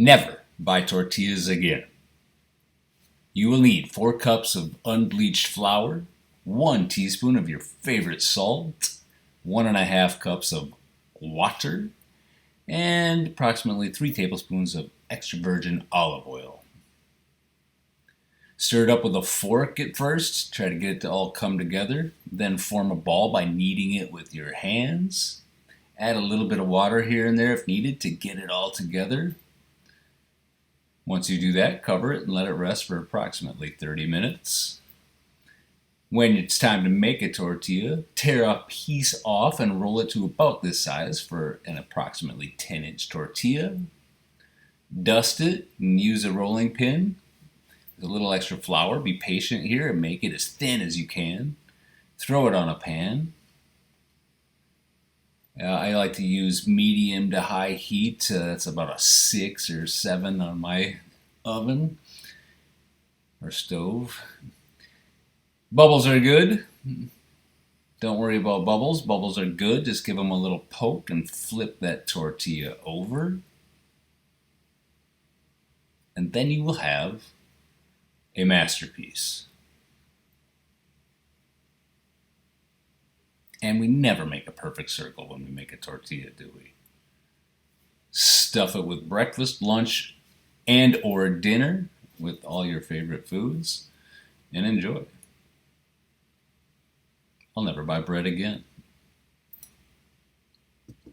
Never buy tortillas again. You will need 4 cups of unbleached flour, 1 teaspoon of your favorite salt, 1.5 cups of water, and approximately 3 tablespoons of extra virgin olive oil. Stir it up with a fork at first, try to get it to all come together, then form a ball by kneading it with your hands. Add a little bit of water here and there if needed to get it all together. Once you do that, cover it and let it rest for approximately 30 minutes. When it's time to make a tortilla, tear a piece off and roll it to about this size for an approximately 10-inch tortilla. Dust it and use a rolling pin. With a little extra flour, be patient here and make it as thin as you can. Throw it on a pan. I like to use medium to high heat. That's about a 6 or 7 on my oven or stove. Bubbles are good. Don't worry about bubbles. Bubbles are good. Just give them a little poke and flip that tortilla over. And then you will have a masterpiece. And we never make a perfect circle when we make a tortilla, do we? Stuff it with breakfast, lunch, and or dinner with all your favorite foods and enjoy. I'll never buy bread again.